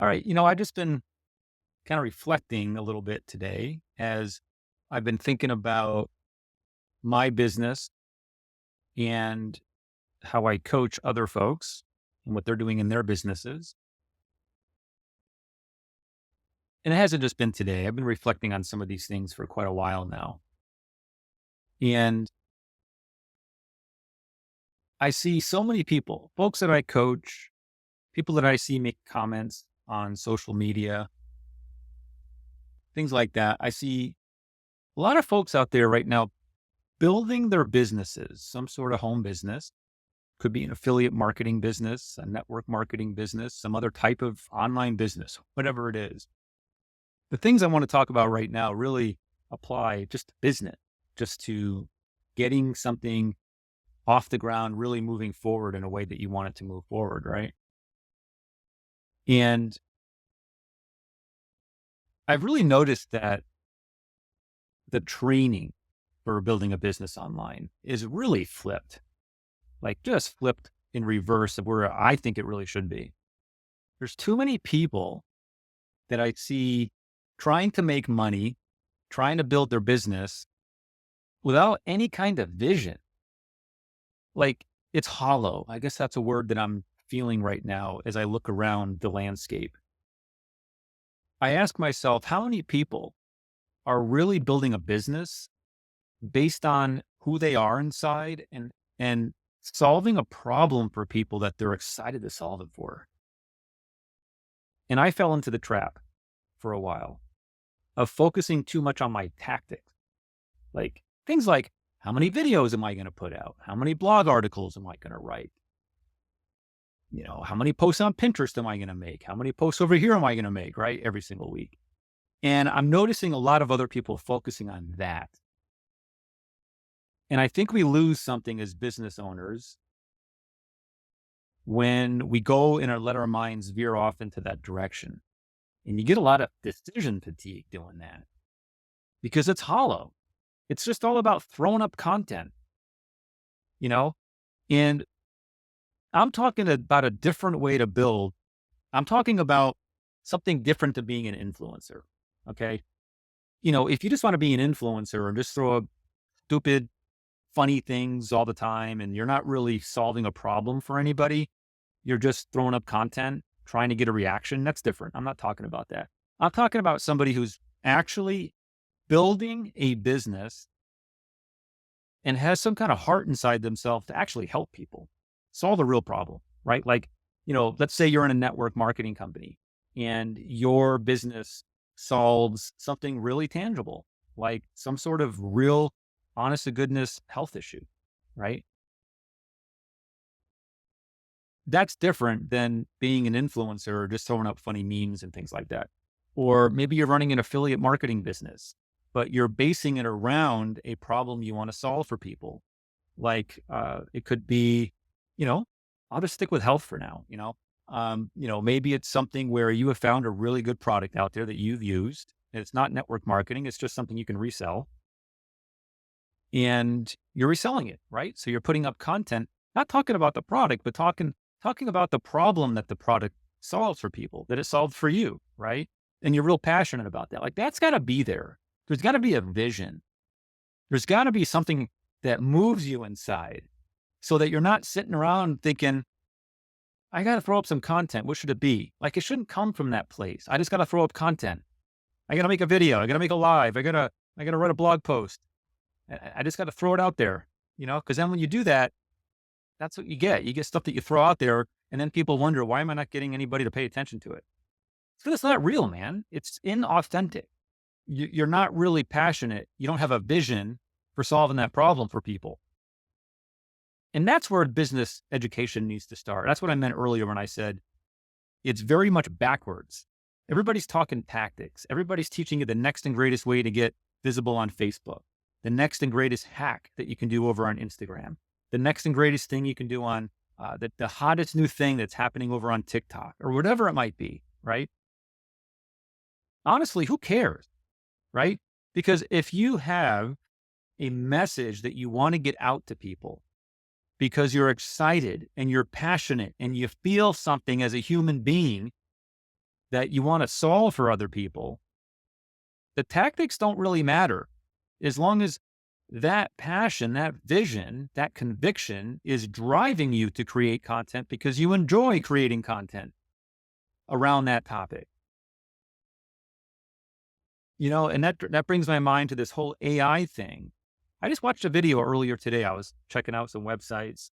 All right. I just been kind of reflecting a little bit today as I've been thinking about my business and how I coach other folks and what they're doing in their businesses. And it hasn't just been today. I've been reflecting on some of these things for quite a while now. And I see so many people, folks that I coach, people that I see make comments on social media, things like that. I see a lot of folks out there right now building their businesses, some sort of home business. Could be an affiliate marketing business, a network marketing business, some other type of online business, whatever it is. The things I want to talk about right now really apply just to business, just to getting something off the ground, really moving forward in a way that you want it to move forward, right? And I've really noticed that the training for building a business online is really flipped, like just flipped in reverse of where I think it really should be. There's too many people that I see trying to make money, trying to build their business without any kind of vision. Like it's hollow. I guess that's a word that I'm feeling right now as I look around the landscape. I ask myself, how many people are really building a business based on who they are inside and solving a problem for people that they're excited to solve it for? And I fell into the trap for a while of focusing too much on my tactics. Like things like, how many videos am I going to put out? How many blog articles am I going to write? How many posts on Pinterest am I going to make? How many posts over here am I going to make, right? Every single week. And I'm noticing a lot of other people focusing on that. And I think we lose something as business owners when we go and let our minds veer off into that direction. And you get a lot of decision fatigue doing that because it's hollow. It's just all about throwing up content, you know? And I'm talking about a different way to build. I'm talking about something different to being an influencer. Okay. If you just want to be an influencer and just throw up stupid, funny things all the time and you're not really solving a problem for anybody, you're just throwing up content, trying to get a reaction. That's different. I'm not talking about that. I'm talking about somebody who's actually building a business and has some kind of heart inside themselves to actually help people solve a real problem, right? Like, let's say you're in a network marketing company and your business solves something really tangible, like some sort of real honest to goodness health issue, right? That's different than being an influencer or just throwing up funny memes and things like that. Or maybe you're running an affiliate marketing business, but you're basing it around a problem you want to solve for people. Like it could be, you know, I'll just stick with health for now. Maybe it's something where you have found a really good product out there that you've used. And it's not network marketing; it's just something you can resell, and you're reselling it, right? So you're putting up content, not talking about the product, but talking about the problem that the product solves for people, that it solved for you, right? And you're real passionate about that. Like that's got to be there. There's got to be a vision. There's got to be something that moves you inside so that you're not sitting around thinking, I got to throw up some content. What should it be? Like it shouldn't come from that place. I just got to throw up content. I got to make a video. I got to make a live. I got to write a blog post. I just got to throw it out there, because then when you do that, that's what you get. You get stuff that you throw out there and then people wonder, why am I not getting anybody to pay attention to it? So it's not real, man. It's inauthentic. You're not really passionate. You don't have a vision for solving that problem for people. And that's where business education needs to start. That's what I meant earlier when I said it's very much backwards. Everybody's talking tactics. Everybody's teaching you the next and greatest way to get visible on Facebook, the next and greatest hack that you can do over on Instagram, the next and greatest thing you can do on the hottest new thing that's happening over on TikTok or whatever it might be, right? Honestly, who cares, right? Because if you have a message that you want to get out to people because you're excited and you're passionate and you feel something as a human being, that you want to solve for other people, the tactics don't really matter as long as that passion, that vision, that conviction is driving you to create content because you enjoy creating content around that topic. And that brings my mind to this whole AI thing. I just watched a video earlier today. I was checking out some websites,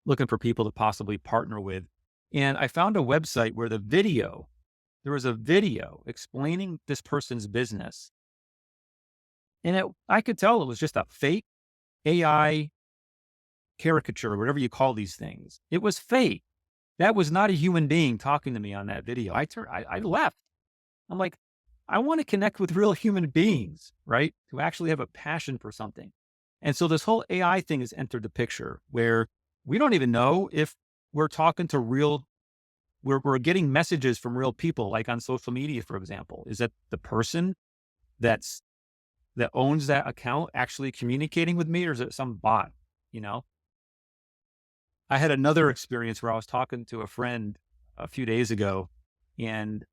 looking for people to possibly partner with. And I found a website where there was a video explaining this person's business. And I could tell it was just a fake AI caricature, whatever you call these things. It was fake. That was not a human being talking to me on that video. I left. I'm like, I want to connect with real human beings, right? Who actually have a passion for something. And so this whole AI thing has entered the picture where we don't even know if we're talking to we're getting messages from real people, like on social media, for example. Is that the person that owns that account actually communicating with me, or is it some bot? You know, I had another experience where I was talking to a friend a few days ago, and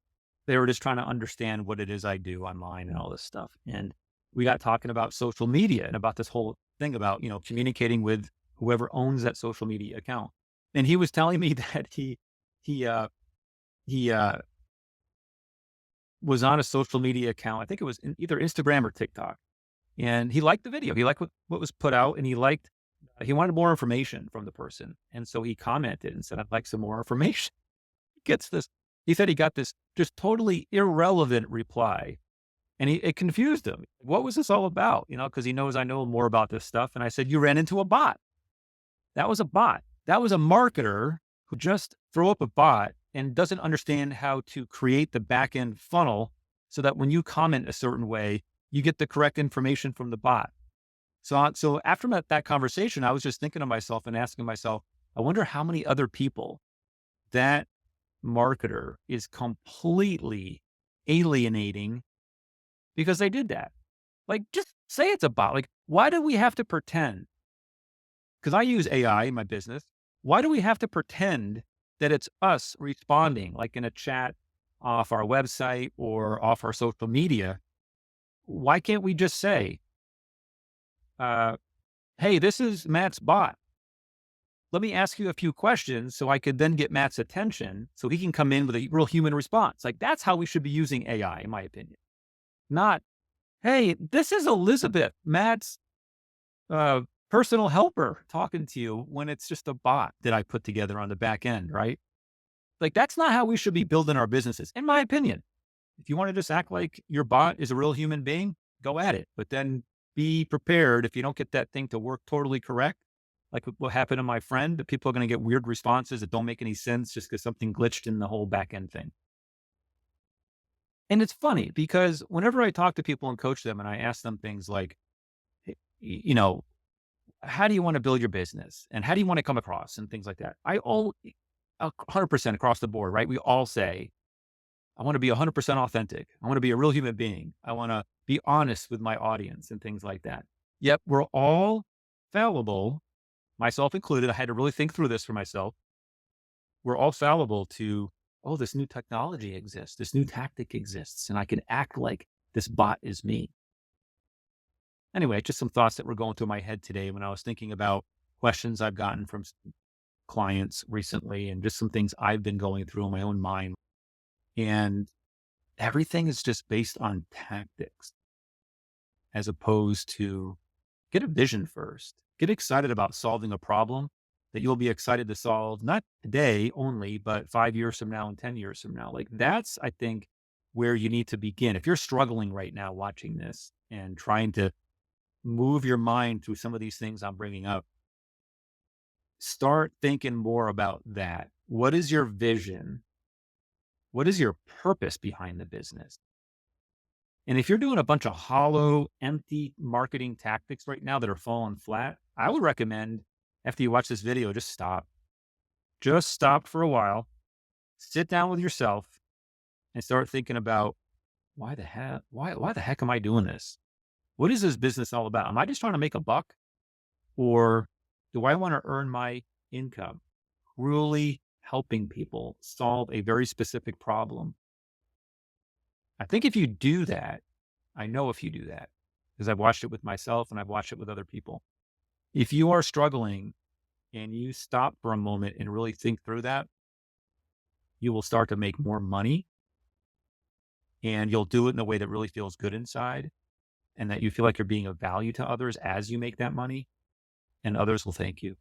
they were just trying to understand what it is I do online and all this stuff. And we got talking about social media and about this whole thing about, communicating with whoever owns that social media account. And he was telling me that he was on a social media account. I think it was either Instagram or TikTok. And he liked the video. He liked what was put out, and he wanted more information from the person. And so he commented and said, I'd like some more information. He said he got this just totally irrelevant reply, and it confused him. What was this all about? Because he knows I know more about this stuff. And I said, you ran into a bot. That was a bot. That was a marketer who just threw up a bot and doesn't understand how to create the back end funnel so that when you comment a certain way, you get the correct information from the bot. So after that conversation, I was just thinking to myself and asking myself, I wonder how many other people that marketer is completely alienating because they did that. Like, just say it's a bot. Like, why do we have to pretend? Because I use AI in my business. Why do we have to pretend that it's us responding, like in a chat off our website or off our social media? Why can't we just say, hey, this is Matt's bot. Let me ask you a few questions so I could then get Matt's attention so he can come in with a real human response. Like, that's how we should be using AI, in my opinion. Not, hey, this is Elizabeth, Matt's personal helper, talking to you, when it's just a bot that I put together on the back end, right? Like, that's not how we should be building our businesses, in my opinion. If you want to just act like your bot is a real human being, go at it. But then be prepared if you don't get that thing to work totally correct. Like what happened to my friend, that people are going to get weird responses that don't make any sense just because something glitched in the whole back end thing. And it's funny because whenever I talk to people and coach them and I ask them things like, how do you want to build your business? And how do you want to come across and things like that? 100% across the board, right? We all say, I want to be 100% authentic. I want to be a real human being. I want to be honest with my audience and things like that. Yet we're all fallible, myself included. I had to really think through this for myself. We're all fallible to, this new technology exists. This new tactic exists. And I can act like this bot is me. Anyway, just some thoughts that were going through my head today when I was thinking about questions I've gotten from clients recently and just some things I've been going through in my own mind. And everything is just based on tactics as opposed to get a vision first. Get excited about solving a problem that you'll be excited to solve, not today only, but 5 years from now and 10 years from now. Like, that's, I think, where you need to begin. If you're struggling right now watching this and trying to move your mind through some of these things I'm bringing up, start thinking more about that. What is your vision? What is your purpose behind the business? And if you're doing a bunch of hollow, empty marketing tactics right now that are falling flat, I would recommend, after you watch this video, just stop. Just stop for a while, sit down with yourself and start thinking about, why the heck am I doing this? What is this business all about? Am I just trying to make a buck? Or do I want to earn my income? Truly helping people solve a very specific problem. I think if you do that, I know if you do that, because I've watched it with myself and I've watched it with other people. If you are struggling and you stop for a moment and really think through that, you will start to make more money and you'll do it in a way that really feels good inside and that you feel like you're being of value to others as you make that money and others will thank you.